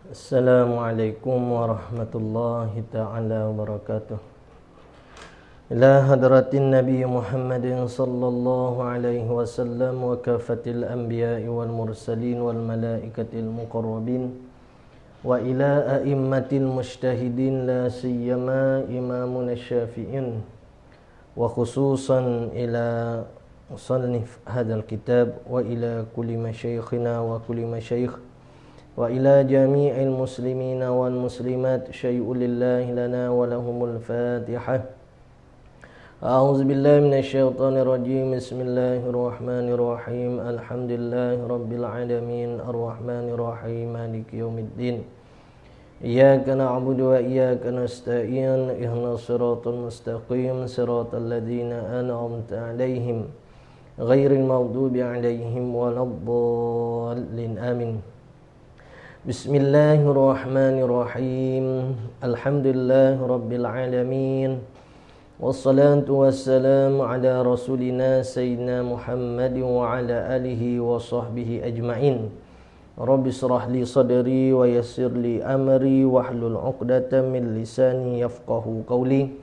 Assalamualaikum warahmatullahi ta'ala wabarakatuh. Ila hadratin Nabi Muhammadin sallallahu alaihi wasallam wa kafatil anbiya'i wal mursalin wal malaikatil muqarrabin wa ila a'immatil mujtahidin la siyama imamuna syafi'in wa khususan ila musannif hadzal kitab wa ila kulli masyayikhina wa kulli masyayikh wa ila jami'il muslimina wal muslimat syai'un lillahi lana wa lahumul fatihah. A'udzu billahi minasyaitonir rajim. Bismillahirrahmanirrahim. Alhamdulillahi rabbil alamin arrahmanir rahim maliki yaumiddin. Iyyaka na'budu wa iyyaka nasta'in. Ihdinas siratal mustaqim, siratal ladzina an'amta 'alaihim ghairil maghdubi 'alaihim waladdallin. Amin. Bismillahirrahmanirrahim. Alhamdulillahi rabbil alamin. Wassalatu wassalamu ala rasulina sayyidina Muhammadin wa ala alihi wa sahbihi ajma'in. Rabbi shrah li sadri wa yassir li amri wahlul 'uqdatam min lisani yafqahu qawli.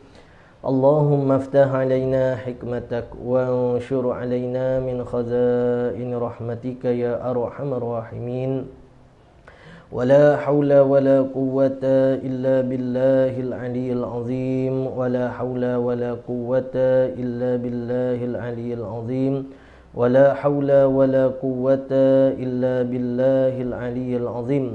Allahumma aftah alaina hikmatak wa anshur alaina min khazain rahmatika ya arhamar rahimin. ولا حول ولا قوة إلا بالله العلي العظيم ولا حول ولا قوة إلا بالله العلي العظيم ولا حول ولا قوة إلا بالله العلي العظيم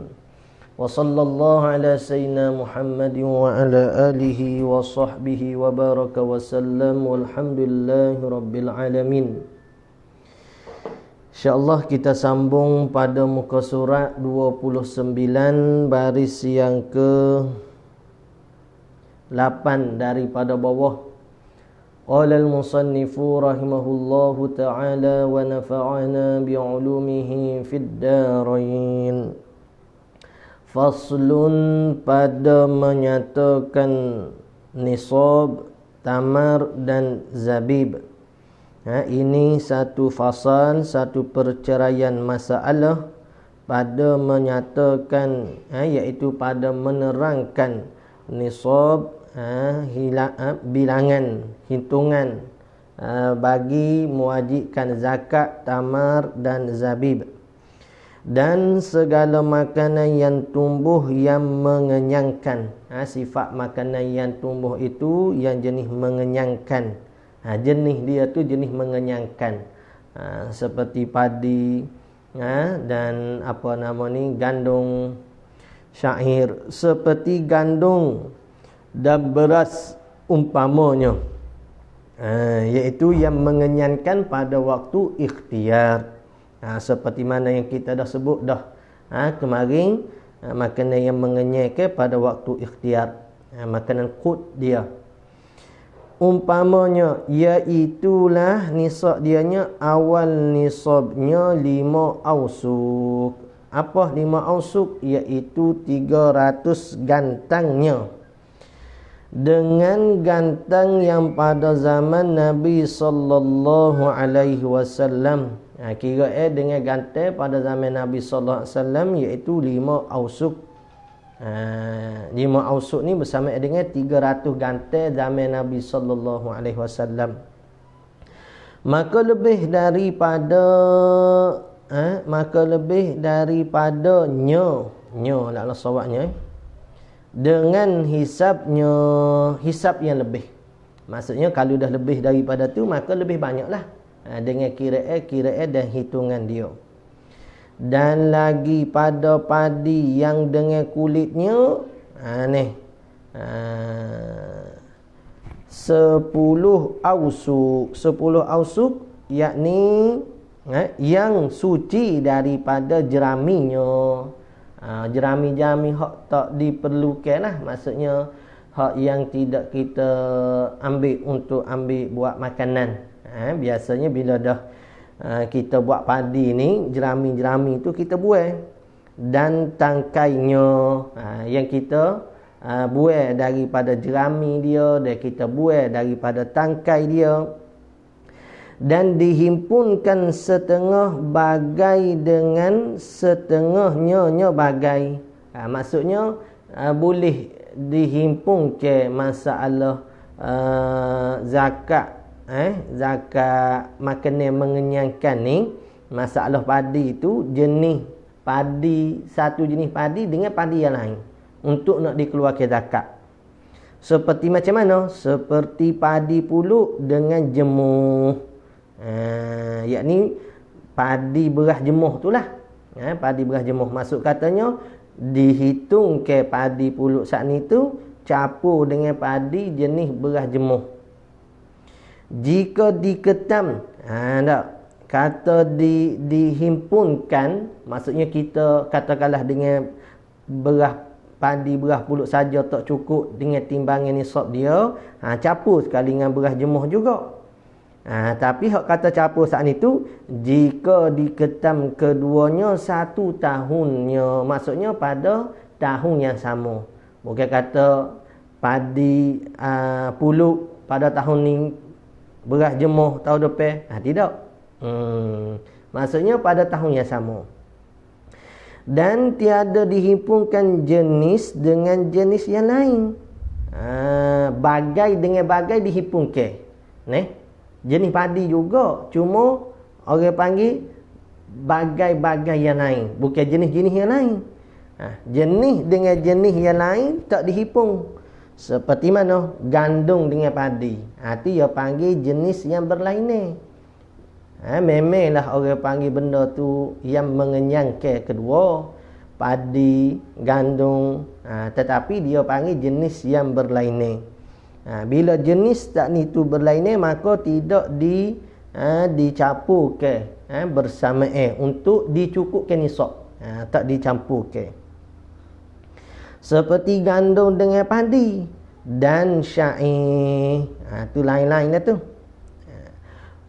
وصلى الله على سيدنا محمد وعلى آله وصحبه وبارك وسلم والحمد لله رب العالمين. InsyaAllah kita sambung pada muka surat 29 baris yang ke 8 daripada bawah. Qala al-musannifu rahimahullahu ta'ala wa nafa'ana bi'ulumihi fid darain. Faslun, pada menyatakan nisab, tamar dan zabib. Ini satu fasal, satu perceraian masalah pada menyatakan, iaitu pada menerangkan nisab, bilangan, hitungan bagi mewajibkan zakat, tamar dan zabib, dan segala makanan yang tumbuh yang mengenyangkan. Sifat makanan yang tumbuh itu yang jenis mengenyangkan. Jenis dia tu jenis mengenyangkan, seperti padi, dan gandum, syair, seperti gandum dan beras umpamanya, iaitu yang mengenyangkan pada waktu ikhtiar. Seperti mana yang kita dah sebut dah kemarin, makanan yang mengenyangkan pada waktu ikhtiar, makanan qut dia. Umpamanya, iaitulah nisab dianya, awal nisabnya 5 ausuk. Apa 5 ausuk? Iaitu 300 gantangnya. Dengan gantang yang pada zaman Nabi sallallahu alaihi wasallam. Kira dengan gantang pada zaman Nabi sallallahu alaihi wasallam iaitu 5 ausuk. 5 ausuk ni bersama dengan 300 ganteng zaman Nabi sallallahu alaihi wasallam. Maka lebih daripadanya lah sawabnya, dengan hisab yang lebih. Maksudnya kalau dah lebih daripada tu maka lebih banyaklah, dengan kiraan dan hitungan dia. Dan lagi pada padi yang dengan kulitnya 10 ausuk. 10 ausuk yakni yang suci daripada jeraminya. Jerami-jerami hak tak diperlukan lah, maksudnya hak yang tidak kita ambil untuk buat makanan. Biasanya bila dah kita buat padi ni, jerami-jerami tu kita buang, dan tangkainya yang kita buang daripada jerami dia, dan kita buang daripada tangkai dia, dan dihimpunkan setengah bagai dengan setengahnya bagai. Maksudnya boleh dihimpun ke masalah zakat zakat makanan mengenyangkan ni. Masalah padi tu jenis padi, satu jenis padi dengan padi yang lain untuk nak dikeluarkan zakat. Seperti macam mana? Seperti padi puluk dengan jemuh. Yakni padi berah jemuh tu lah. Padi berah jemuh. Maksud katanya dihitung ke padi puluk saat ni tu campur dengan padi jenis berah jemuh. Jika diketam, tak kata dihimpunkan, maksudnya kita katakanlah dengan padi berah puluk saja tak cukup dengan timbangan nisab dia, campur sekali dengan berah jemuh juga. Tapi hak kata campur saat itu jika diketam keduanya satu tahunnya, maksudnya pada tahun yang sama. Bukan kata padi puluk pada tahun ni berah jemuh tahun depan. Tidak. Maksudnya pada tahun yang sama. Dan tiada dihimpunkan jenis dengan jenis yang lain. Bagai dengan bagai dihimpunkan. Jenis padi juga, cuma orang panggil bagai-bagai yang lain, bukan jenis-jenis yang lain. Jenis dengan jenis yang lain tak dihimpun. Seperti mana? Gandum dengan padi. Itu dia panggil jenis yang berlainan. Memanglah orang panggil benda tu yang mengenyangkan kedua, padi, gandum, tetapi dia panggil jenis yang berlainan. Bila jenis tak ni tu berlainan, maka tidak dicampurkan bersamaan untuk dicukupkan nisab. Tak dicampurkan. Seperti gandum dengan padi dan syair. Tu lain-lain lah tu.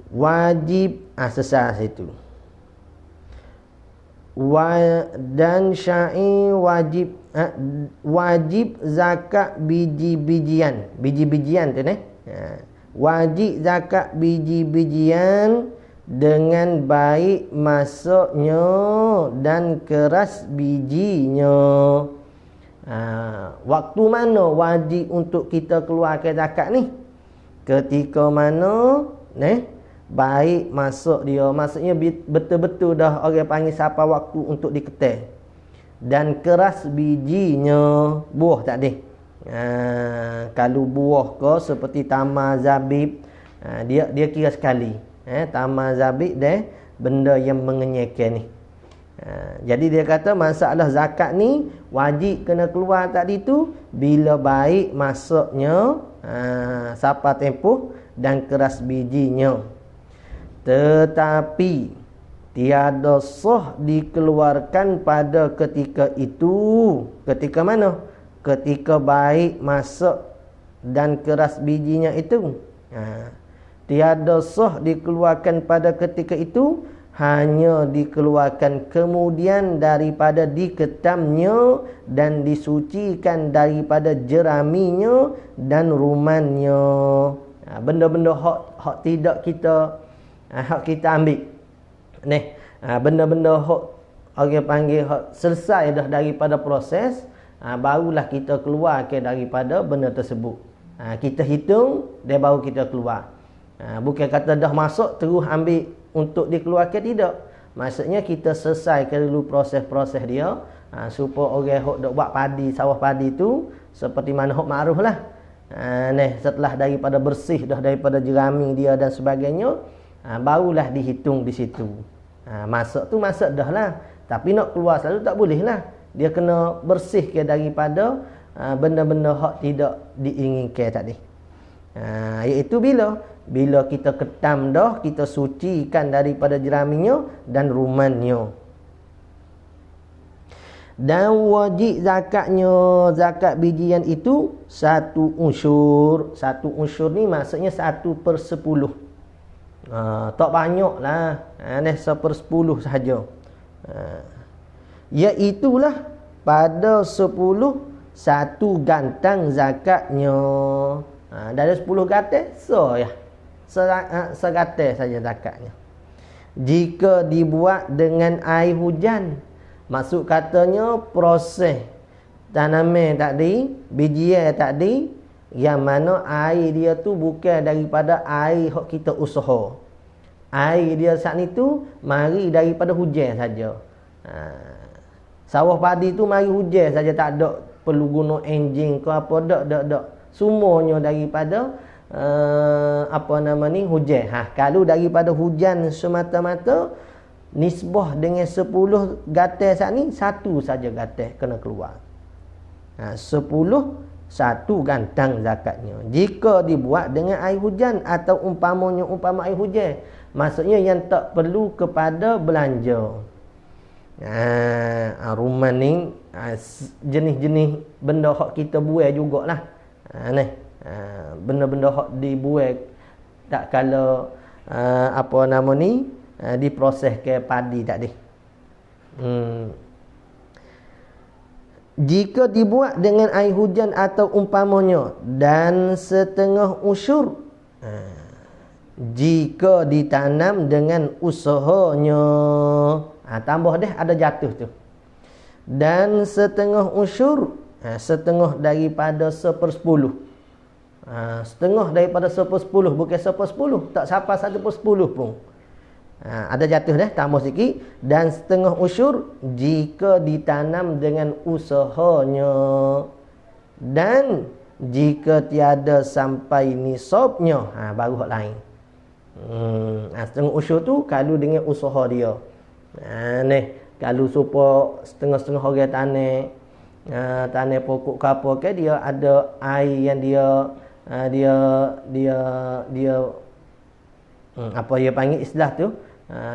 Wajib sesat situ. Dan syair wajib zakat biji-bijian. Biji-bijian tu wajib zakat biji-bijian dengan baik masaknya dan keras bijinya. Waktu mana wajib untuk kita keluarkan zakat ni? Ketika mana baik masuk dia, maksudnya betul-betul dah orang panggil siapa waktu untuk diketai, dan keras bijinya, buah tak ada. Kalau buah ke seperti tamar zabib, dia kira sekali. Tamar zabib dah benda yang mengenyangkan ni. Jadi dia kata masalah zakat ni wajib kena keluar tadi tu bila baik masuknya, siapa tempoh dan keras bijinya. Tetapi tiada sah dikeluarkan pada ketika itu. Ketika mana? Ketika baik masak dan keras bijinya itu. Tiada sah dikeluarkan pada ketika itu, hanya dikeluarkan kemudian daripada diketamnya dan disucikan daripada jeraminya dan rumannya. Benda-benda hak tidak kita hak kita ambil ni, benda-benda hak orang panggil hak selesai dah daripada proses, barulah kita keluar daripada benda tersebut. Kita hitung dan baru kita keluar. Bukan kata dah masuk terus ambil untuk dikeluarkan, tidak. Maksudnya kita selesaikan dulu proses-proses dia, supaya orang hak dok buat padi, sawah padi tu seperti mana hak makruf lah. Setelah daripada bersih dah daripada jerami dia dan sebagainya, barulah dihitung di situ. Masak tu masak dah lah, tapi nak keluar selalu tak boleh lah. Dia kena bersihkan daripada benda-benda hak tidak diinginkan tadi. Iaitu bila kita ketam dah, kita sucikan daripada jeraminya dan rumannya. Dan wajib zakatnya, zakat bijian itu 1 unsur. 1 unsur ni maksudnya 1/10. Tak banyak lah, 1/10 sahaja. Iaitulah pada 10 1 gantang zakatnya. Dari 10 gantang segatai saja zakatnya. Jika dibuat dengan air hujan, maksud katanya proses tanaman tadi, bijian tadi, yang mana air dia tu bukan daripada air hak kita usaha. Air dia saat ni tu mari daripada hujan saja. Sawah padi tu mari hujan saja, tak ada perlu guna enjin ke apa, dak. Semuanya daripada hujan. Kalau daripada hujan semata-mata, nisbah dengan 10 gatal saat ni, satu saja gatal kena keluar. 10 satu gantang zakatnya. Jika dibuat dengan air hujan atau umpama air hujan, maksudnya yang tak perlu kepada belanja. Rumah ni jenis-jenis benda hak kita buai jugalah. Benda-benda hak dibuai tak kala diproses ke padi tadi. Jika dibuat dengan air hujan atau umpamanya dan setengah usyur, jika ditanam dengan usahanya, tambah deh ada jatuh tu, dan setengah usyur, setengah daripada 1/10. Setengah daripada 1/10, bukan 1/10, tak sampai 1/10 pun. Ada jatuh dah, tambah sikit. Dan setengah usyur jika ditanam dengan usahanya, dan jika tiada sampai nisabnya, baru hak lain. Setengah usyur tu kalau dengan usaha dia. Kalau supaya setengah-setengah orang tanam pokok ke apa ke, dia ada air yang dia apa dia panggil istilah tu,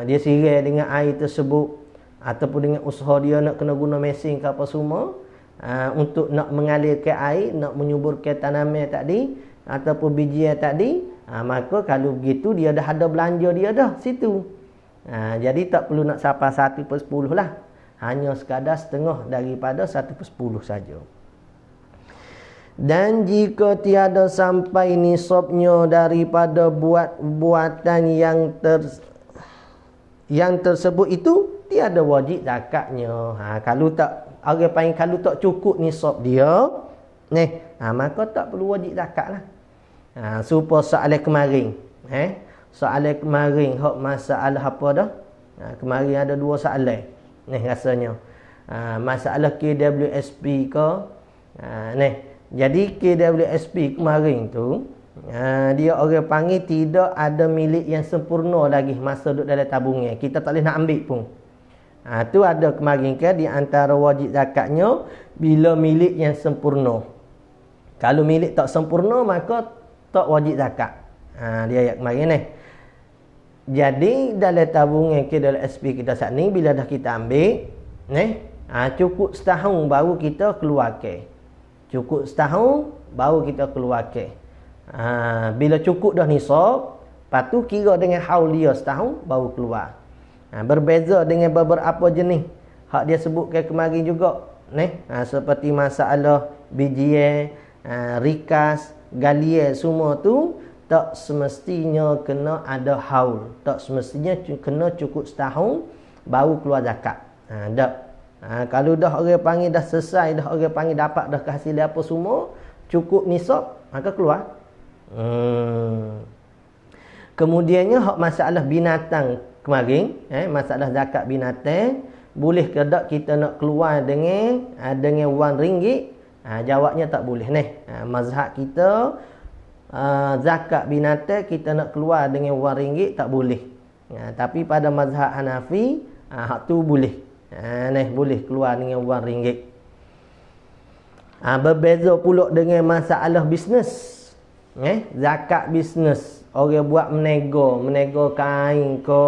dia sirai dengan air tersebut, ataupun dengan usaha dia nak kena guna mesin ke apa semua, untuk nak mengalirkan air, nak menyuburkan tanaman tadi ataupun bijian tadi, maka kalau begitu dia dah ada belanja dia dah situ. Jadi tak perlu nak sampai 1/10 lah, hanya sekadar setengah daripada 1/10 saja. Dan jika tiada sampai nisabnya daripada buatan yang tersebut itu, tiada wajib zakatnya. Kalau tak, orang panggil kalau tak cukup nisab dia, maka tak perlu wajib zakat lah. Supaya soalan kemarin, soalan kemarin hak masalah apa dah? Kemarin ada 2 soalan rasanya. Masalah KWSP ke, jadi KWSP kemarin tu, dia orang panggil tidak ada milik yang sempurna lagi masa duduk dalam tabungan. Kita tak boleh nak ambil pun. Tu ada kemarin ke di antara wajib zakatnya bila milik yang sempurna. Kalau milik tak sempurna maka tak wajib zakat. Dia ayat kemarin ni. Jadi dalam tabungan KWSP kita saat ni, bila dah kita ambil, cukup setahun baru kita keluarkan. Cukup setahun baru kita keluarkan. Bila cukup dah nisab, lepas tu kira dengan haul dia setahun baru keluar. Berbeza dengan beberapa jenis hak dia sebutkan kemarin juga, seperti masalah bijian, rikas, galian, semua tu tak semestinya kena ada haul, tak semestinya kena cukup setahun baru keluar zakat. Kalau dah orang panggil dah selesai, dah orang panggil dapat dah kehasilan apa semua, cukup nisab, maka keluar. Kemudiannya hak masalah binatang kemarin, masalah zakat binatang, boleh ke tak kita nak keluar dengan wang ringgit? Jawabnya tak boleh. Mazhab kita, zakat binatang kita nak keluar dengan wang ringgit tak boleh. Tapi pada mazhab Hanafi, hak tu boleh. Boleh keluar dengan wang ringgit. Berbeza pula dengan masalah bisnes. Zakat bisnes, orang buat menego kain ke,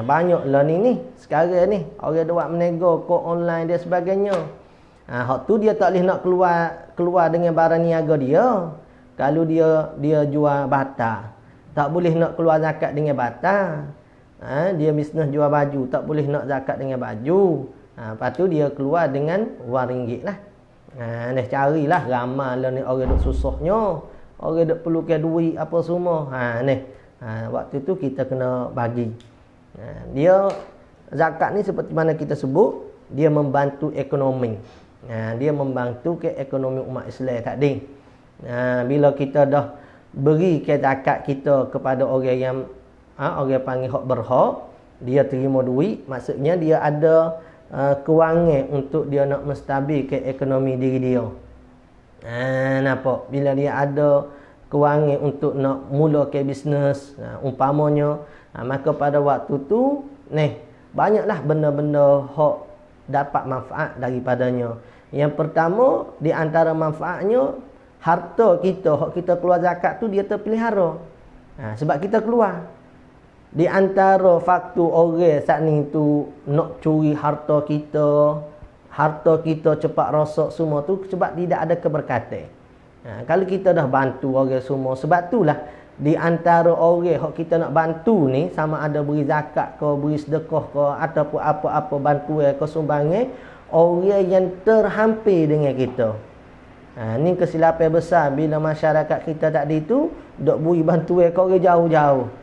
banyaklah ni sekarang ni orang buat menego ke online dan sebagainya. Hak tu dia tak boleh nak keluar dengan barang niaga dia. Kalau dia jual bata, tak boleh nak keluar zakat dengan bata. Dia bisnes jual baju, tak boleh nak zakat dengan baju. Lepas tu dia keluar dengan wang ringgit lah. Carilah ramai lah ni orang duk susahnya, orang duk perlukan duit apa semua. Waktu tu kita kena bagi. Dia zakat ni seperti mana kita sebut, dia membantu ekonomi. Dia membantu ke ekonomi umat Islam tadi. Bila kita dah beri ke zakat kita kepada orang yang orang panggil hak berhak, dia terima duit, maksudnya dia ada kewangan untuk dia nak menstabil ke ekonomi diri dia. Nampak? Bila dia ada kewangan untuk nak mula ke bisnes, umpamanya, maka pada waktu tu banyaklah benda-benda hak dapat manfaat daripadanya. Yang pertama di antara manfaatnya, harta kita, hak kita keluar zakat tu dia terpelihara. Sebab kita keluar. Di antara faktor orang saat ni tu nak curi harta kita cepat rosak semua tu sebab tidak ada keberkatan. Kalau kita dah bantu orang semua, sebab itulah di antara orang hak kita nak bantu ni, sama ada beri zakat ke, beri sedekah ke, ataupun apa-apa bantuan ke, sumbangan, orang yang terhampir dengan kita. Ni kesilapan besar bila masyarakat kita tadi tu dok beri bantuan ke orang jauh-jauh.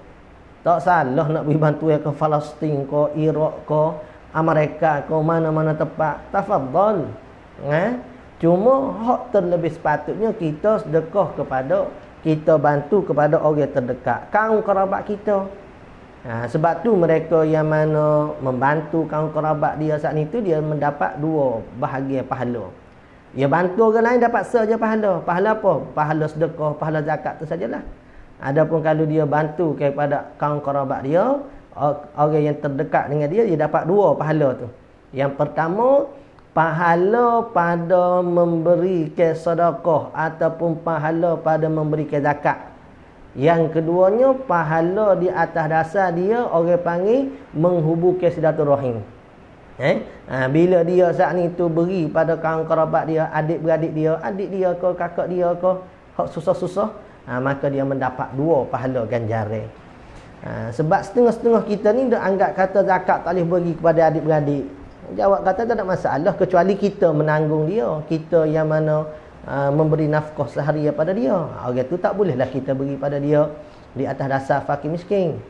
Tak salah nak beri bantuan ke Palestin ke, Iraq ke, Amerika ke, mana-mana tempat. Tafadhal. Cuma hak terlebih sepatutnya kita sedekah kepada, kita bantu kepada orang terdekat, kaum kerabat kita. Sebab tu mereka yang mana membantu kaum kerabat dia saat itu, dia mendapat dua bahagian pahala. Dia bantu orang lain dapat saja pahala. Pahala apa? Pahala sedekah, pahala zakat tu sajalah. Adapun kalau dia bantu kepada kaum kerabat dia, orang yang terdekat dengan dia, dia dapat dua pahala tu. Yang pertama, pahala pada memberi ke sedekah ataupun pahala pada memberi ke zakat. Yang keduanya, pahala di atas dasar dia orang panggil menghubungkan silaturahim. Bila dia saat ni tu beri pada kaum kerabat dia, adik-beradik dia, adik dia ke, kakak dia ke, hak susah-susah, maka dia mendapat dua pahala ganjaran. Sebab setengah-setengah kita ni dah anggap kata zakat tak boleh bagi kepada adik-beradik. Jawab kata tak ada masalah, kecuali kita menanggung dia, kita yang mana memberi nafkah sehari pada dia. Orang tu tak bolehlah kita beri pada dia di atas dasar fakir miskin.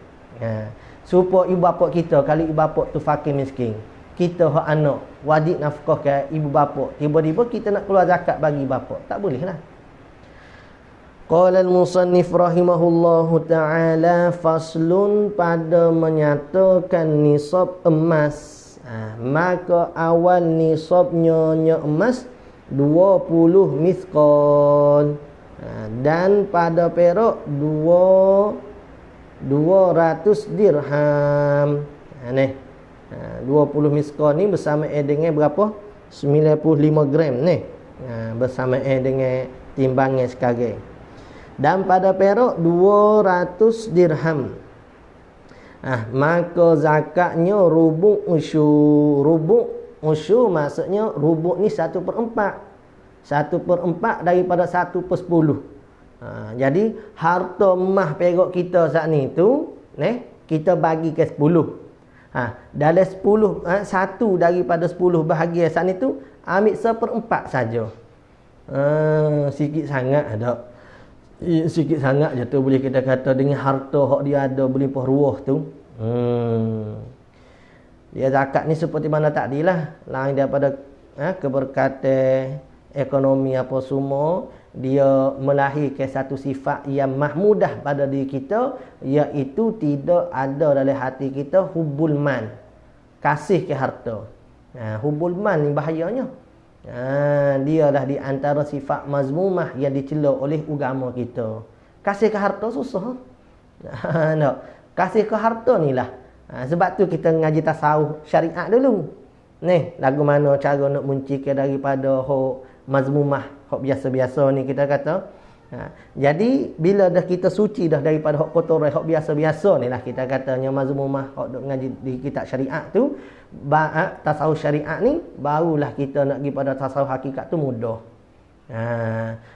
Supaya ibu bapa kita, kalau ibu bapa tu fakir miskin, kita hak anak wajib nafkah ke ibu bapa, tiba-tiba kita nak keluar zakat bagi bapa, tak bolehlah. Qala al-musannif rahimahullahu ta'ala, faslun, pada menyatakan nisab emas. Maka awal nisabnya emas 20 misqal, dan pada perak 200 dirham. 20 misqal ni bersama dengan berapa? 95 gram ni. Bersama dengan timbangan sekarang. Dan pada perak 200 dirham. Maka zakatnya rubuk usyur. Rubuk usyur maksudnya rubuk ni 1/4. 1/4 daripada 1/10. Jadi harta emas perak kita saat ni tu, kita bagi ke 10. Dalam 10, satu daripada 10 bahagian saat ni tu ambil 1/4 saja. Sikit sangat ada. Sikit sangat je tu boleh kita kata dengan harta hak dia ada berlimpah ruah tu. Dia zakat ni seperti mana takdilah, lain daripada keberkatan ekonomi apa semua, dia melahirkan satu sifat yang mahmudah pada diri kita, iaitu tidak ada dalam hati kita hubul man, kasih ke harta. Hubul man ni bahayanya. Dia dah di antara sifat mazmumah yang dicela oleh agama kita. Kasih ke harta susah. Kasih ke harta ni lah. Sebab tu kita ngaji tasawuf syariat dulu. Lagu mana cara nak muncikkan daripada hak mazmumah, hak biasa-biasa ni kita kata. Jadi bila dah kita suci dah daripada hak kotoran, hak biasa-biasa ni lah kita katanya mazmumah, hak duk ngaji di kitab syariat tu, tasawuf syariat ni, barulah kita nak pergi pada tasawuf hakikat tu mudah.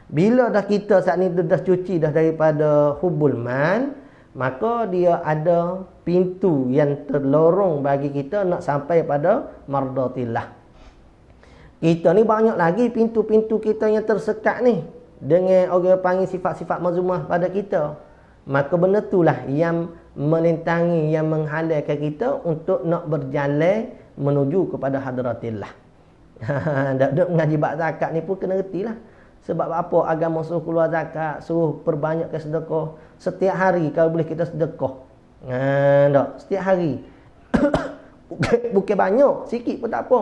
Bila dah kita saat ni dah cuci dah daripada hubul man, maka dia ada pintu yang terlorong bagi kita nak sampai pada mardatillah. Kita ni banyak lagi pintu-pintu kita yang tersekat ni dengan orang panggil sifat-sifat mazmumah pada kita. Maka benda itulah yang melintangi, yang menghalalkan kita untuk nak berjalan menuju kepada hadratillah. Dok mengaji bab zakat ni pun kena reti lah. Sebab apa agama suruh keluar zakat, suruh perbanyakkan sedekah. Setiap hari kalau boleh kita sedekah. Dok, setiap hari. Bukan banyak, sikit pun tak apa.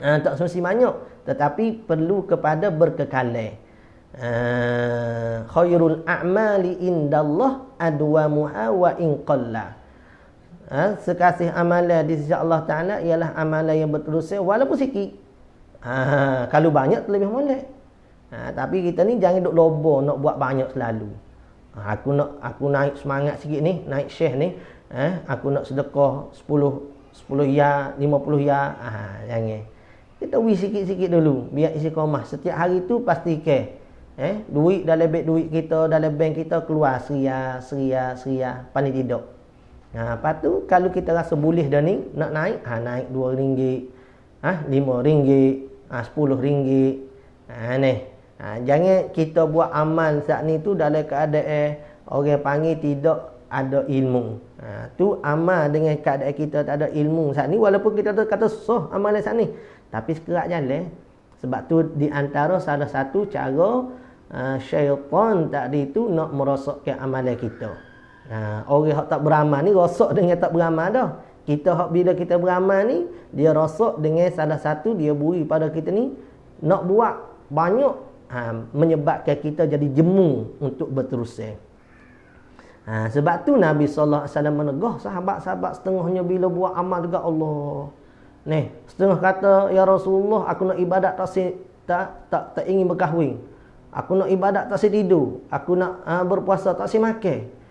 Tak semesti banyak, tetapi perlu kepada berkekalan. Khairul a'mali indallah adwamuha wa in qalla. Sekasih amalan di sisi Allah Ta'ala ialah amalan yang berterusan walaupun sikit. Kalau banyak lebih molek. Tapi kita ni jangan duk lobo nak buat banyak selalu. Aku naik semangat sikit ni, naik syekh ni, aku nak sedekah 10 ya, 50 ya. Jangan. Kita beri sikit-sikit dulu biar istiqamah. Setiap hari tu pastikan duit dalam beg duit kita, dalam bank kita keluar seria, pandai tidak. Lepas tu kalau kita rasa boleh dah ni nak naik, naik RM2, RM5, RM10. Jangan kita buat amal saat ni tu dalam keadaan orang panggil tidak ada ilmu. Tu amal dengan keadaan kita tak ada ilmu saat ni, walaupun kita tu kata sah amalan saat ni, tapi sekerak jalan. Sebab tu di antara salah satu cara syaitan tadi tu nak merosakkan amalan kita. Orang yang tak beramal ni rosak dengan tak beramal dah. Kita bila kita beramal ni, dia rosak dengan salah satu dia buri pada kita ni nak buat banyak, menyebabkan kita jadi jemu untuk berterusan. Sebab tu Nabi sallallahu alaihi wasallam menegah sahabat-sahabat setengahnya bila buat amal dekat Allah. Setengah kata, ya Rasulullah, aku nak ibadat tak ingin berkahwin. Aku nak ibadat tak tidur. Aku nak berpuasa tak makan.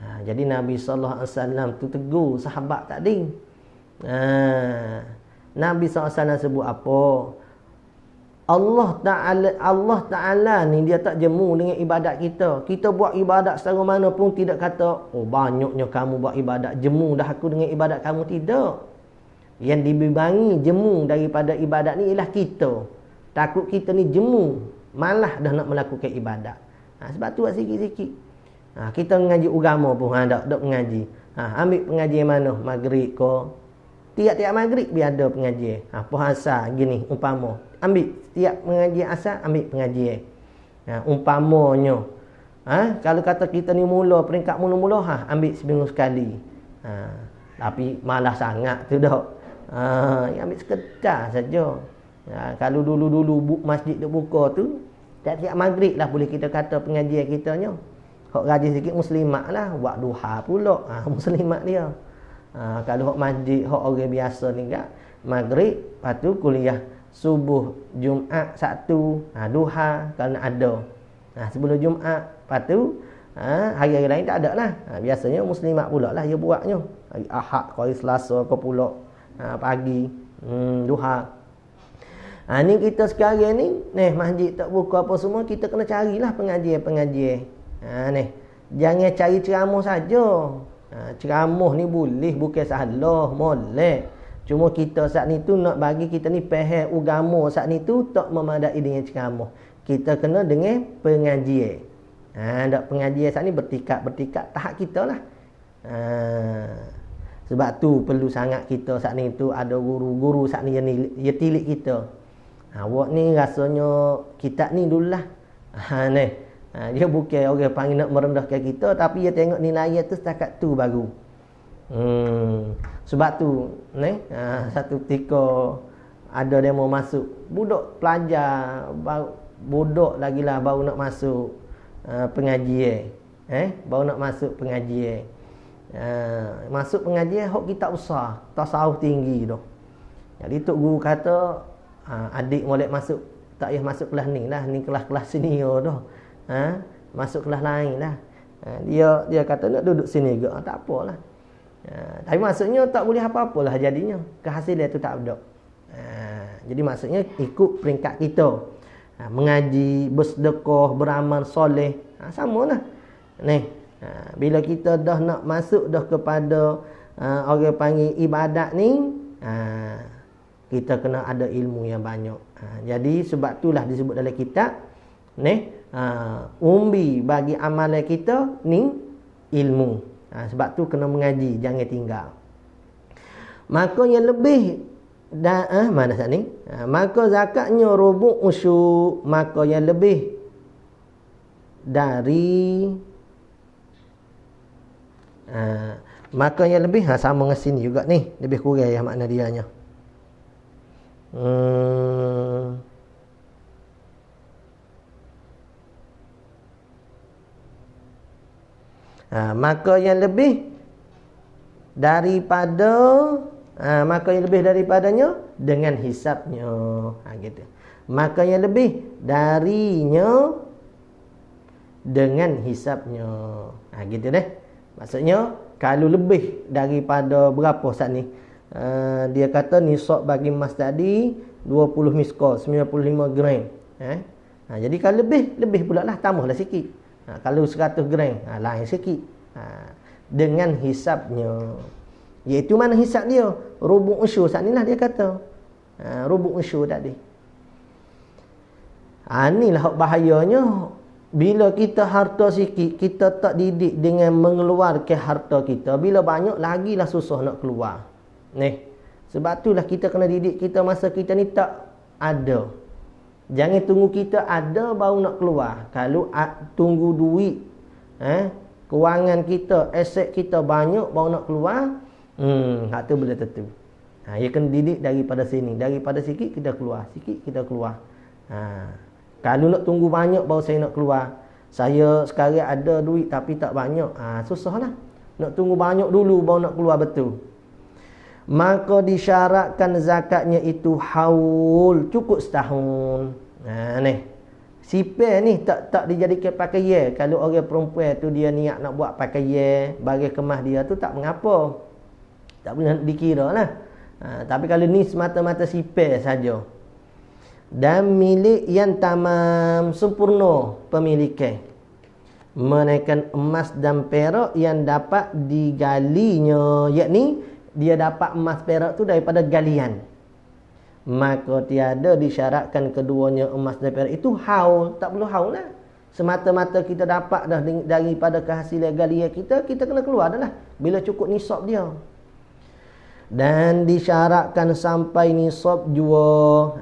Jadi Nabi sallallahu alaihi wasallam tu tegur sahabat tadi. Nabi sallallahu alaihi wasallam sebut apa? Allah Ta'ala ni dia tak jemu dengan ibadat kita. Kita buat ibadat secara mana pun tidak kata, oh banyaknya kamu buat ibadat, jemu dah aku dengan ibadat kamu. Tidak. Yang dibebangi jemu daripada ibadat ni ialah kita. Takut kita ni jemu, malah dah nak melakukan ibadat. Sebab tu buat sikit-sikit. Kita mengaji agama pun dok mengaji. Ambil pengajian mana? Maghrib ke? Tiap-tiap maghrib biar ada pengajian. Puasa gini umpama. Ambil setiap pengajian asal, ambil pengajian. Umpamanya. Kalau kata kita ni mula peringkat mula-mula, ambil seminggu sekali. Tapi malah sangat tu dok. Ambil sekedar saja. Kalau dulu-dulu masjid duk buka tu, tiap-tiap maghrib lah boleh kita kata pengajian kitanya. Hak rajin sikit muslimat lah, buat duha pula. Muslimat dia. Kalau hak masjid, hak orang biasa ni kan, maghrib, lepas tu kuliah subuh, Jumaat, Sabtu, duha kalau nak ada. Sebelum Jumaat, lepas tu hari-hari lain tak ada lah. Biasanya muslimat pula lah dia buatnya. Hari Ahad, hari Selasa ke pula pagi, duha. Ni kita sekarang ni, masjid tak buka apa semua, kita kena carilah pengajian. Jangan cari ceramah saja. Ceramah ni boleh, bukan salah, molek. Cuma kita saat ni tu nak bagi kita ni faham agama saat ni tu tak memadai dengan ceramah. Kita kena dengan pengajian. Dak pengajian saat ni bertikat tahap kita lah. Sebab tu perlu sangat kita saat ni tu ada guru-guru saat ni dia tilik kita. Awak ni rasanya kitab ni dululah. Dia bukan orang panggil nak merendahkan kita, tapi dia tengok nilai tu setakat tu baru. Sebab tu satu ketika ada demo masuk budak pelajar budak lagi lah baru nak masuk pengajian. Baru nak masuk pengajian. Masuk pengajian hok kitab besar, tasawuf tinggi tu. Jadi tok guru kata adik molek masuk, tak payah masuk kelas ni lah, ni kelas-kelas senior tu. Masuk kelas lain lah. Dia kata nak duduk sini ke, tak apalah. Tapi maksudnya tak boleh apa-apalah jadinya. Kehasilan tu tak ada. Jadi maksudnya ikut peringkat kita. Mengaji, bersedekah, beramal soleh, samalah. Bila kita dah nak masuk dah kepada orang panggil ibadat ni, kita kena ada ilmu yang banyak. Jadi sebab itulah disebut dalam kitab umbi bagi amalan kita ni ilmu. Sebab tu kena mengaji, jangan tinggal. Maka yang lebih mana saat ni? Maka zakatnya rubu' usyur, maka yang lebih dari maka yang lebih sama dengan sini juga ni, lebih kurang ya makna dianya. Maka yang lebih daripada maka yang lebih daripadanya dengan hisapnya. Gitu. Maka yang lebih darinya dengan hisapnya. Gitu deh. Maksudnya kalau lebih daripada berapa saat ni? Dia kata nisab bagi emas tadi 20 miskol, 95 gram. Jadi kalau lebih pula lah, tambahlah sikit. Kalau 100 gram, lain sikit. Dengan hisapnya. Iaitu mana hisap dia? Rubu' usyur saat ni lah dia kata. Rubu' usyur tadi. Inilah bahayanya. Bila kita harta sikit, kita tak didik dengan mengeluarkan harta kita. Bila banyak, lagilah susah nak keluar. Sebab itulah kita kena didik kita masa kita ni tak ada. Jangan tunggu kita ada baru nak keluar. Kalau tunggu duit, kewangan kita, aset kita banyak baru nak keluar, hak tu boleh tentu. Ia kena didik daripada sini. Daripada sikit kita keluar, sikit kita keluar. Kalau nak tunggu banyak baru saya nak keluar. Saya sekarang ada duit tapi tak banyak. Susahlah. Nak tunggu banyak dulu baru nak keluar betul. Maka disyaratkan zakatnya itu haul, cukup setahun. Sipir ni tak dijadikan pakaian. Kalau orang perempuan tu dia niat nak buat pakaian bagi kemas dia tu tak mengapa. Tak boleh dikira lah. Tapi kalau ni semata-mata sipir saja. Dan milik yang tamam, sempurna pemilikan, menaikkan emas dan perak yang dapat digalinya, yakni dia dapat emas perak tu daripada galian. Maka tiada disyaratkan keduanya emas dan perak itu haul. Tak perlu haul lah. Semata-mata kita dapat dah daripada kehasilan galian kita kena keluar dah lah bila cukup nisab dia. Dan disyaratkan sampai nisab jua.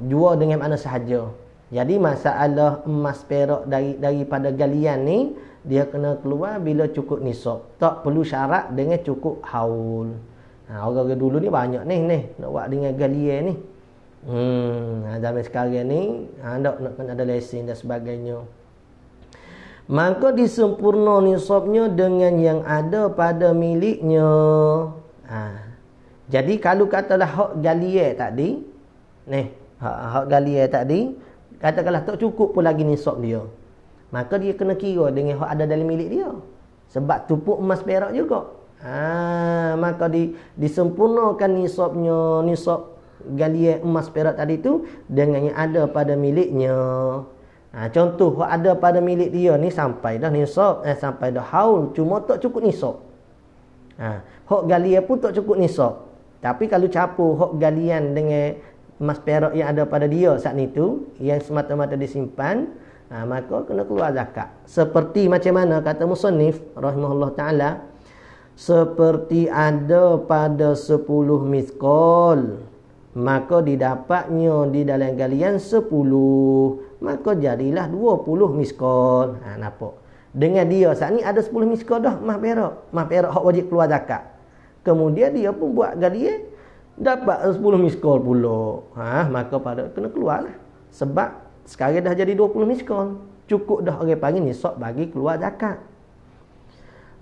Jua dengan mana sahaja. Jadi masalah emas perak daripada galian ni, dia kena keluar bila cukup nisab. Tak perlu syarat dengan cukup haul. Orang-orang dulu ni banyak ni nak buat dengan galian ni. Zaman sekarang ni nak kena ada lesen dan sebagainya. Maka disempurna nisabnya dengan yang ada pada miliknya. Jadi kalau katalah hak galian tadi, hak galian tadi, katakanlah tak cukup pun lagi nisab dia, maka dia kena kira dengan hak ada dalam milik dia. Sebab tupuk emas perak juga. Maka disempurnakan nisabnya, nisab galian emas perak tadi tu dengan yang ada pada miliknya. Contoh hak ada pada milik dia ni sampai dah nisab, sampai dah haul, cuma tak cukup nisab. Hak galian pun tak cukup nisab. Tapi kalau capur hak galian dengan emas perak yang ada pada dia saat itu, yang semata-mata disimpan, maka kena keluar zakat. Seperti macam mana kata musannif rahimahullah ta'ala, seperti ada pada 10 miskol, maka didapatnya di dalam galian 10, maka jadilah 20 miskol. Nampak? Dengan dia saat ni ada 10 miskol dah emas perak. Emas perak hak wajib keluar zakat. Kemudian dia pun buat galian, dapat 10 miskol pula. Maka pada kena keluar lah. Sebab sekarang dah jadi 20 miskol. Cukup dah orang panggil nisab bagi keluar zakat.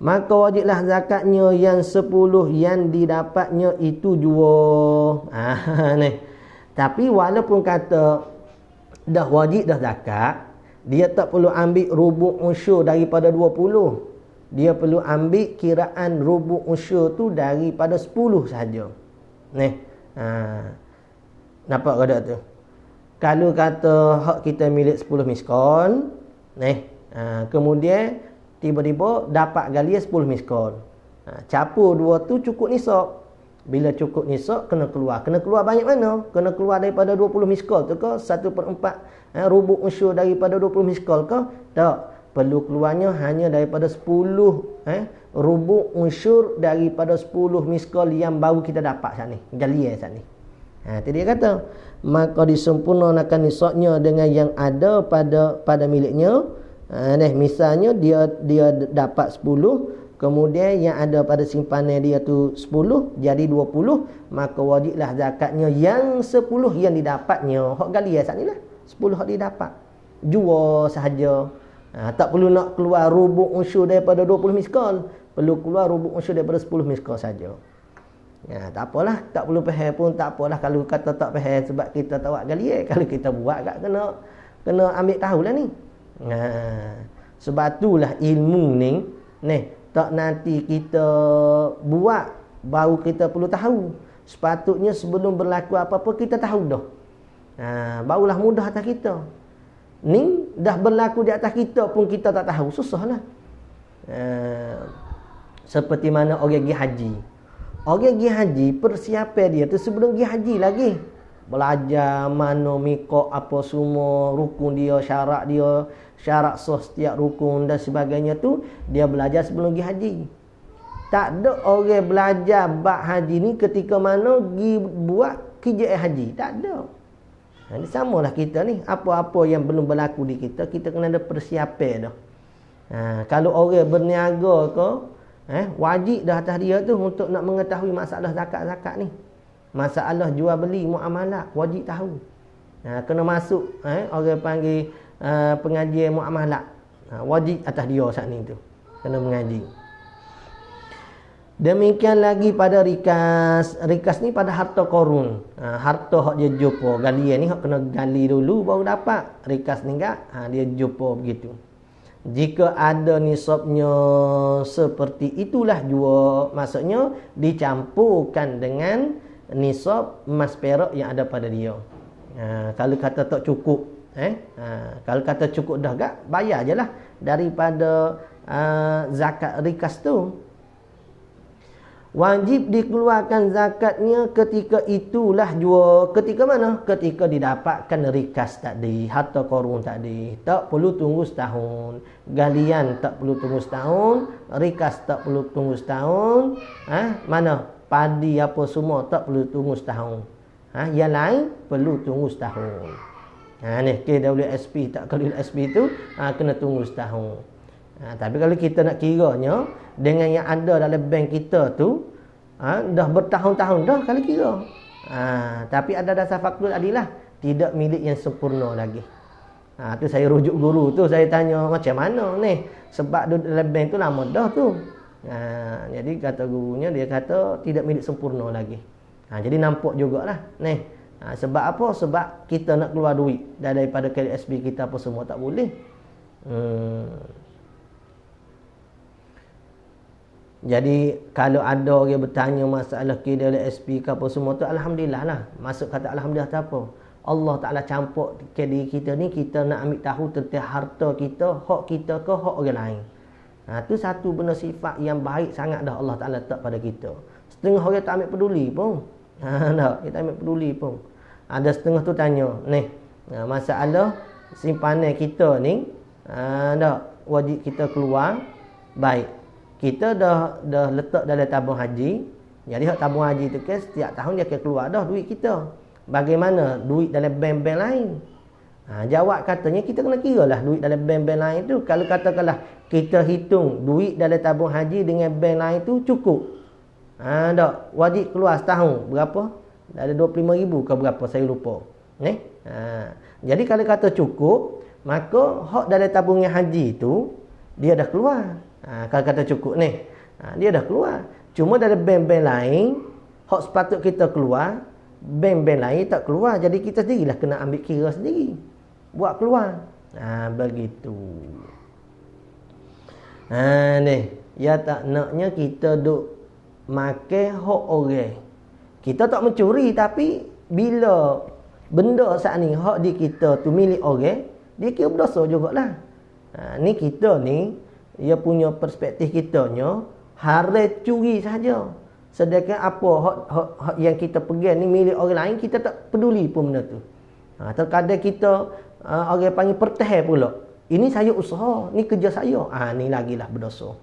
Maka wajiblah zakatnya yang 10 yang didapatnya itu jua. Tapi walaupun kata dah wajib dah zakat, dia tak perlu ambil rubu' usyur daripada 20. Dia perlu ambil kiraan rubu' usyur tu daripada 10 saja. Nampak ke tak tu? Kalau kata hak kita milik 10 miskol, kemudian tiba-tiba dapat galian 10 miskol. Capur dua tu cukup nisab. Bila cukup nisab kena keluar. Kena keluar banyak mana? Kena keluar daripada 20 miskol tu ke 1/4 rubu' usyur daripada 20 miskol ke? Tak. Perlu keluarnya hanya daripada 10 rubu' usyur daripada 10 miskol yang baru kita dapat saat ni, galian saat ni. Itu dia kata, maka disempurnakan nisabnya dengan yang ada pada miliknya. Misalnya dia dapat 10, kemudian yang ada pada simpanan dia tu 10 jadi 20, maka wajiblah zakatnya yang 10 yang didapatnya. Hak galian saat ni lah 10 hak didapat. Jual sahaja. Tak perlu nak keluar rubuk unsur daripada 20 miskal. Perlu keluar rubuk unsur daripada 10 miskal saja. Tak apalah, tak perlu faham pun tak apalah kalau kata tak faham sebab kita tak buat galian. Kalau kita buat kat kena ambil tahulah ni. Sebab itulah ilmu ni tak nanti kita buat baru kita perlu tahu. Sepatutnya sebelum berlaku apa-apa kita tahu dah. Barulah mudah atas kita. Ni dah berlaku di atas kita pun kita tak tahu, susahlah. Seperti mana orang pergi haji. Orang pergi haji, persiapan dia tu sebelum pergi haji lagi. Belajar mana mikot apa semua, rukun dia, syarat sah setiap rukun dan sebagainya tu dia belajar sebelum pergi haji. Tak ada orang belajar bab haji ni ketika mana pergi buat kerja haji. Tak ada. Ini samalah kita ni. Apa-apa yang belum berlaku di kita, kita kena ada persiapan dah. Kalau orang berniaga ke, wajib dah atas dia tu untuk nak mengetahui masalah zakat-zakat ni. Masalah jual beli muamalah wajib tahu. Kena masuk orang panggil pengajian muamalah. Wajib atas dia saat ni tu. Kena mengaji. Demikian lagi pada rikas. Rikas ni pada harta korun. Harta hak dia jumpa. Galian ni hak kena gali dulu baru dapat. Rikas ni dia jumpa begitu. Jika ada nisabnya seperti itulah jua, maksudnya dicampurkan dengan nisab emas perak yang ada pada dia. Kalau kata tak cukup, kalau kata cukup dah bayar je lah daripada zakat rikas tu. Wajib dikeluarkan zakatnya ketika itulah jua. Ketika mana? Ketika didapatkan rikas tadi, harta korun tadi. Tak perlu tunggu setahun. Galian tak perlu tunggu setahun. Rikas tak perlu tunggu setahun. Mana? Padi apa semua tak perlu tunggu setahun. Yang lain perlu tunggu setahun. Ni KWSP tak KWSP tu kena tunggu setahun. Tapi kalau kita nak kiranya dengan yang ada dalam bank kita tu dah bertahun-tahun dah kalau kira. Tapi ada dasar faktor adilah tidak milik yang sempurna lagi. Tu saya rujuk guru tu, saya tanya macam mana ni, sebab dalam bank tu lama dah tu. Jadi kata gurunya, dia kata tidak milik sempurna lagi. Jadi nampak jugalah ni. Sebab apa? Sebab kita nak keluar duit daripada KSB kita apa semua tak boleh. Jadi kalau ada orang bertanya masalah KWSP ke apa semua tu, alhamdulillah lah. Masuk kata alhamdulillah tak apa. Allah Ta'ala campur ke diri kita ni, kita nak ambil tahu tentang harta kita, hak kita ke hak orang lain. Tu satu benda sifat yang baik sangat dah Allah Ta'ala letak pada kita. Setengah orang tak ambil peduli pun. Tak, kita ambil peduli pun. Ada setengah tu tanya, ni masalah simpanan kita ni, wajib kita keluar. Baik. Kita dah letak dalam tabung haji. Jadi hak tabung haji tu kan setiap tahun dia akan keluar dah duit kita. Bagaimana duit dalam bank-bank lain? Jawab katanya kita kena kira lah duit dalam bank-bank lain tu. Kalau katakanlah kita hitung duit dalam tabung haji dengan bank lain tu cukup. Tak, wajib keluar setahun berapa? Ada 25,000 ke berapa saya lupa. Jadi kalau kata cukup, maka hak dalam tabungan haji tu dia dah keluar. Kalau kata cukup ni, dia dah keluar. Cuma dari bank-bank lain, hak sepatut kita keluar, bank-bank lain tak keluar. Jadi kita sendirilah kena ambil kira sendiri, buat keluar. Begitu. Ni, ya tak naknya kita duk makan hak orang. Kita tak mencuri, tapi bila benda saat ni hak di kita tu milik orang, dia kira berdosa jugalah. Ni kita ni, ia punya perspektif kitanya haram curi saja. Sedangkan apa hak yang kita pegang ni milik orang lain, kita tak peduli pun benda tu. Terkadang kita orang panggil pertahan pula. Ini saya usaha, ni kerja saya. Ni lagilah berdosa.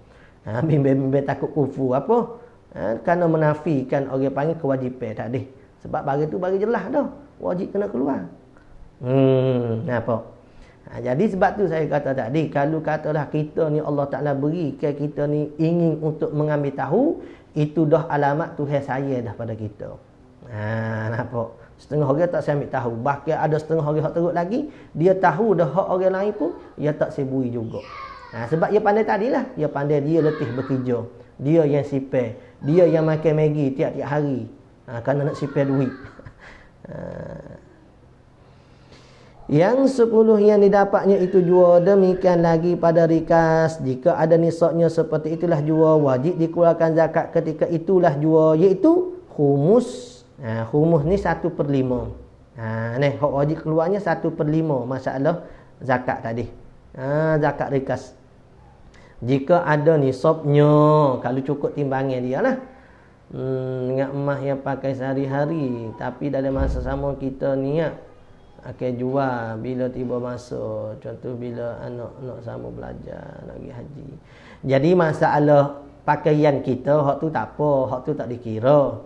Bimbing takut kufu apa? Kerana menafikan orang panggil kewajipan tadi. Sebab bagi tu bagi jelas dah. Wajib kena keluar. Apa? Jadi sebab tu saya kata tadi, kalau katalah kita ni Allah Ta'ala beri ke kita ni ingin untuk mengambil tahu, itu dah alamat Tuhan saya dah pada kita. Nampak? Setengah orang tak saya ambil tahu. Bahkan ada setengah orang yang teruk lagi, dia tahu dah hak orang lain pun, dia tak sebui juga. Sebab dia pandai tadilah. Dia pandai, dia letih bekerja. Dia yang sipir. Dia yang makan Maggi tiap-tiap hari. Kerana nak sipir duit. Yang 10 yang didapatnya itu jua, demikian lagi pada rikas. Jika ada nisabnya seperti itulah jua, wajib dikeluarkan zakat ketika itulah jua, iaitu khumus. Khumus ni 1/5. Ni hak wajib keluarnya 1/5 masalah zakat tadi. Zakat rikas. Jika ada nisabnya, kalau cukup timbangan dia lah. Dengan emas yang pakai sehari-hari, tapi dalam masa sama kita niat akan jual bila tiba masa, contoh bila anak nak sama belajar, nak pergi haji. Jadi masalah pakaian kita, hak tu tak apa, hak tu tak dikira.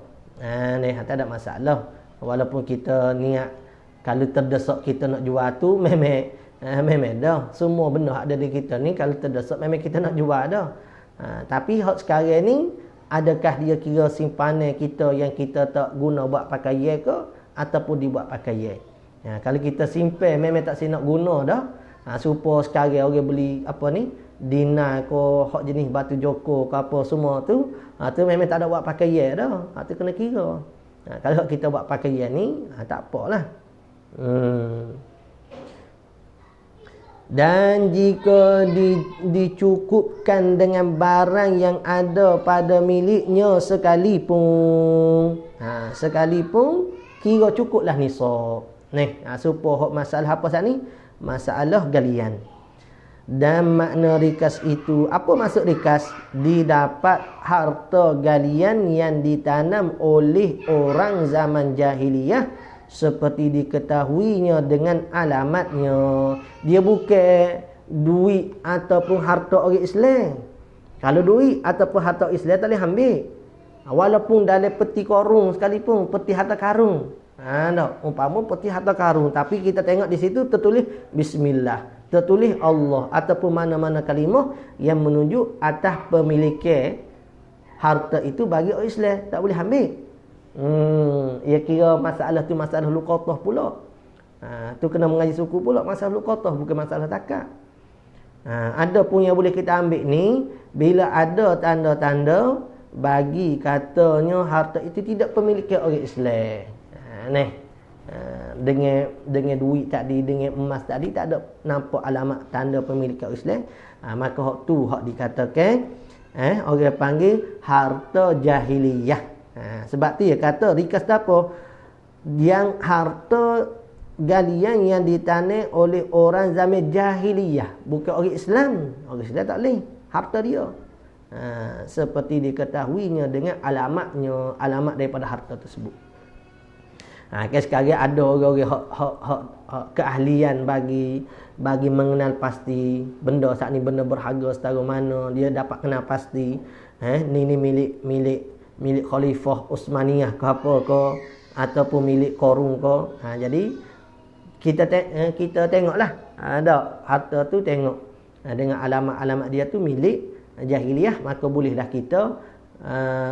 Ni tak ada masalah. Walaupun kita niat kalau terdesak kita nak jual tu, memang dah. Semua benda ada di kita ni kalau terdesak memang kita nak jual dah. Tapi hak sekarang ni, adakah dia kira simpanan kita yang kita tak guna buat pakaian ke ataupun dibuat pakaian? Kalau kita simpan memang tak nak guna dah. Supaya sekarang orang beli apa ni, dinar ke hak jenis batu joko ke apa semua tu, tu memang tak ada buat pakaian dah. Tu kena kira. Kalau kita buat pakaian ni, tak apalah. Dan jika dicukupkan dengan barang yang ada pada miliknya sekalipun, sekalipun kira cukuplah nisab. Supaya masalah apa saat ni? Masalah galian. Dan makna rikas itu, apa maksud rikas? Didapat harta galian yang ditanam oleh orang zaman jahiliyah seperti diketahuinya dengan alamatnya. Dia bukan duit ataupun harta orang Islam. Kalau duit ataupun harta Islam tak boleh ambil. Walaupun dalam peti korung sekalipun, peti harta karung. Umpama peti harta karung, tapi kita tengok di situ tertulis bismillah, tertulis Allah ataupun mana-mana kalimah yang menunjuk atas pemilikan harta itu bagi orang Islam, tak boleh ambil. Ia kira masalah tu masalah luqatah pula. Tu kena mengaji suku pula, masalah luqatah bukan masalah takat. Ada pun yang boleh kita ambil ni bila ada tanda-tanda bagi katanya harta itu tidak pemilikan orang Islam. Dengan duit tadi, dengan emas tadi tak ada nampak alamat tanda pemilikan Islam, maka hak tu hak dikatakan orang panggil harta jahiliyah. Sebab tu dia kata rikas apa? Yang harta galian yang ditanam oleh orang zaman jahiliyah, bukan orang Islam. Orang Islam tak boleh harta dia. Seperti diketahuinya dengan alamatnya, alamat daripada harta tersebut. Sekarang ada orang-orang keahlian bagi mengenal pasti benda saat ni benda berharga setara mana, dia dapat kenal pasti. Ni milik Khalifah Utsmaniyah ke apa ke, ataupun milik korung ke. Jadi kita tengoklah, ada harta tu tengok dengan alamat-alamat dia tu milik jahiliyah, maka bolehlah kita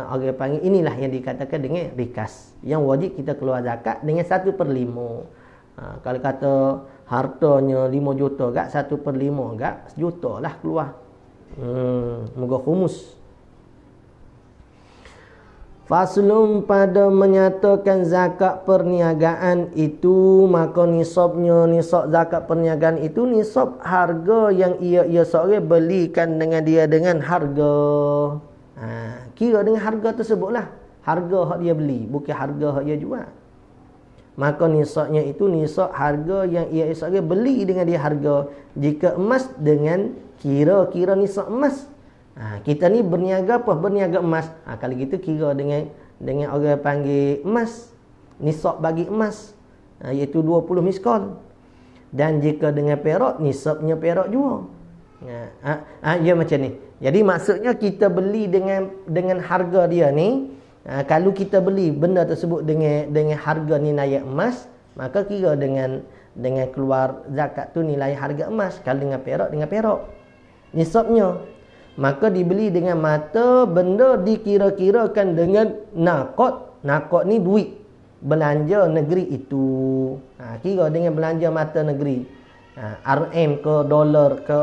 orang panggil, inilah yang dikatakan dengan rikas, yang wajib kita keluar zakat dengan 1/5. Kalau kata hartanya 5 juta gak, 1/5 gak, 1 juta lah keluar. Moga khumus. Faslun, pada menyatakan zakat perniagaan itu, maka nisabnya, nisab zakat perniagaan itu nisab harga yang ia seorang belikan dengan dia dengan harga. Kira dengan harga tersebutlah, harga hak dia beli, bukan harga hak dia jual. Maka nisabnya itu nisab harga yang ia seorang beli dengan dia harga. Jika emas dengan kira nisab emas. Kita ni berniaga apa? Berniaga emas. Kalau gitu kira dengan orang panggil emas, nisab bagi emas, iaitu 20 miskal. Dan jika dengan perak, nisabnya perak juga. Ya macam ni. Jadi maksudnya kita beli dengan harga dia ni, Kalau kita beli benda tersebut dengan harga nilai emas, maka kira dengan keluar zakat tu nilai harga emas. Kalau dengan perak nisabnya, maka dibeli dengan mata benda dikira-kirakan dengan nakot ni duit belanja negeri itu. Kira dengan belanja mata negeri, RM ke dolar ke,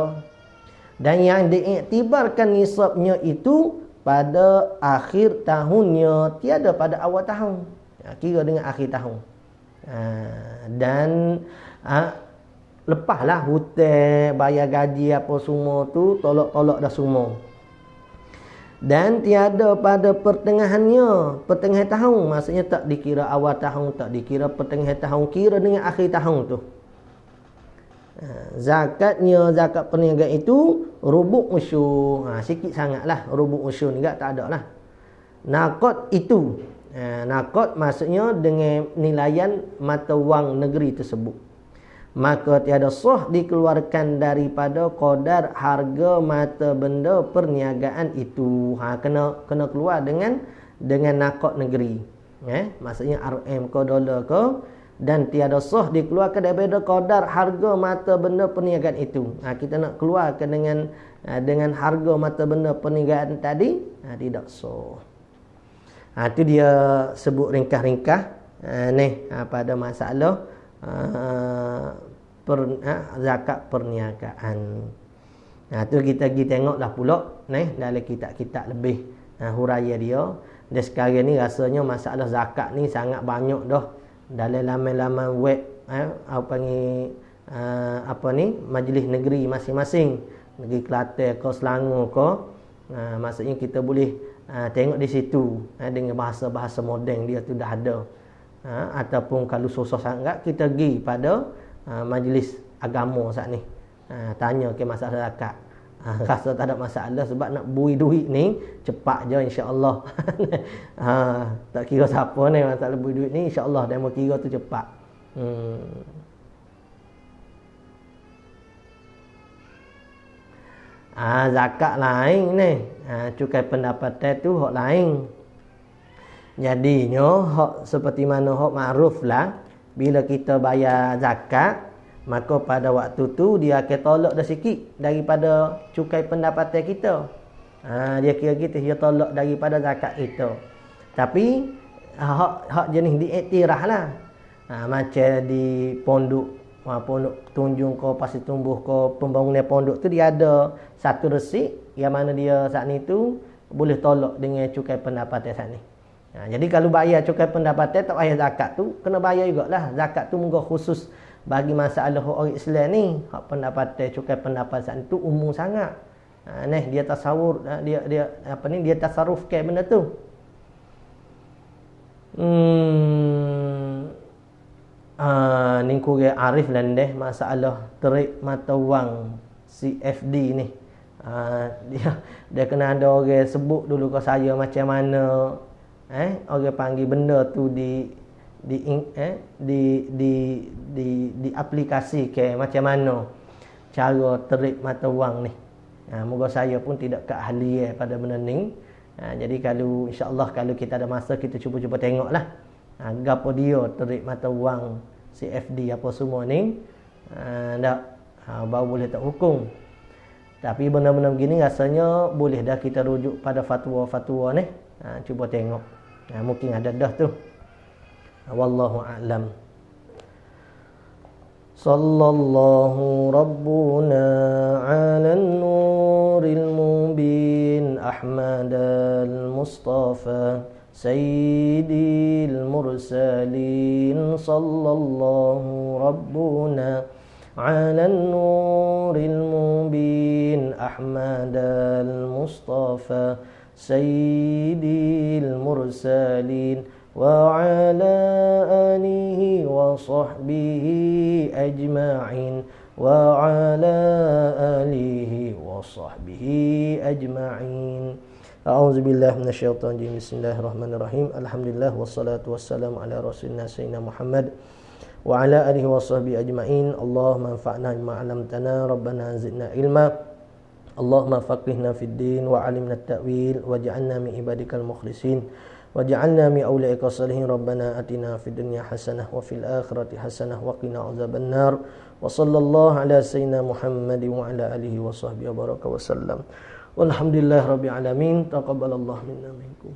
dan yang diiktibarkan nisabnya itu pada akhir tahunnya, tiada pada awal tahun. Kira dengan akhir tahun. Dan lepaslah hutang, bayar gaji apa semua tu, tolak dah semua. Dan tiada pada pertengahan tahun, maksudnya tak dikira awal tahun, tak dikira pertengahan tahun, kira dengan akhir tahun tu. Zakat perniagaan itu rubu' usyur. Sikit sangatlah rubu' usyur ni tak ada lah. Nakot itu, nakot maksudnya dengan nilaian mata wang negeri tersebut. Maka tiada sah dikeluarkan daripada qadar harga mata benda perniagaan itu. Kena keluar dengan nakot negeri. Maksudnya RM ke dolar ke, dan tiada sah dikeluarkan daripada qadar harga mata benda perniagaan itu. Kita nak keluarkan dengan harga mata benda perniagaan tadi, tidak sah. Itu dia sebut ringkas-ringkas pada masalah zakat perniagaan. Tu kita pergi tengoklah pula dalam kitab-kitab lebih huraya dia. Dan sekarang ni rasanya masalah zakat ni sangat banyak dah dalam laman-laman web majlis negeri masing-masing, negeri Kelantan ke Selangor ke. Maksudnya kita boleh tengok di situ dengan bahasa-bahasa moden dia tu dah ada. Ataupun kalau susah sangat, kita pergi pada majlis agama saat ni, tanya ke masalah zakat. Rasa tak ada masalah, sebab nak bui duit ni cepat je insya-Allah. Tak kira siapa ni masalah bui duit ni, insya-Allah dia mau kira tu cepat. Zakat lain ni, cukai pendapatan tu hak lain. Jadinya hak seperti mana hak makruf lah, bila kita bayar zakat, maka pada waktu tu dia akan tolak dah sikit daripada cukai pendapatan kita. Dia kira kita, dia tolak daripada zakat kita. Tapi hak jenis diiktiraf lah. Macam di pondok tunjung ke Pasir Tumbuh ke pembangunan pondok tu, dia ada satu resip yang mana dia saat ni tu boleh tolak dengan cukai pendapatan saat ni. Jadi kalau bayar cukai pendapatan tak bayar zakat tu, kena bayar jugalah. Zakat tu mungkin khusus bagi masalah orang Islam ni. Hak pendapatan, cukai pendapatan tu umum sangat. Dia tasawur, dia tasarrufkan benda tu. Ni kurang arif lah deh masalah terik mata wang CFD ni. Dia kena ada orang sebut dulu ke saya macam mana orang panggil benda tu diaplikasi ke macam mana cara terik mata wang ni. Moga saya pun tidak keahlian pada benda ni. Jadi kalau insya-Allah kalau kita ada masa, kita cuba tengoklah gapo dia terik mata wang CFD apa semua ni. Baru boleh tak hukum. Tapi benda-benda begini rasanya boleh dah kita rujuk pada fatwa-fatwa ni. Cuba tengok. Mungkin ada dah tu. Wallahu a'lam. Sallallahu rabbuna 'alan nuril mubin Ahmadal Mustafa sayyidil mursalin. Sallallahu rabbuna 'alan nuril mubin Ahmadal Mustafa sayyidil mursalin wa ala alihi wa sahbihi ajma'in wa ala alihi wa sahbihi ajma'in. A'udzubillahi minasyaitonir rajim. Bismillahirrahmanirrahim. Alhamdulillah wassalatu wassalamu ala rasulina sayyidina Muhammad wa ala alihi wa sahbihi ajma'in. Allahumma anfa'na bima 'allamtana, rabbana zidna ilma. Allahumma faqihna fid din wa 'allimna at-ta'wil waj'alna min ibadikal mukhlisin. waj'alna min awliyaika salihin. Rabbana atina fid dunya hasanah wa fil akhirati hasanah wa qina azabannar. Wa sallallahu ala sayyidina Muhammadin wa ala alihi wa sahbihi wa baraka wa sallam. Walhamdulillahirabbil alamin. Taqabbalallahu minna minkum.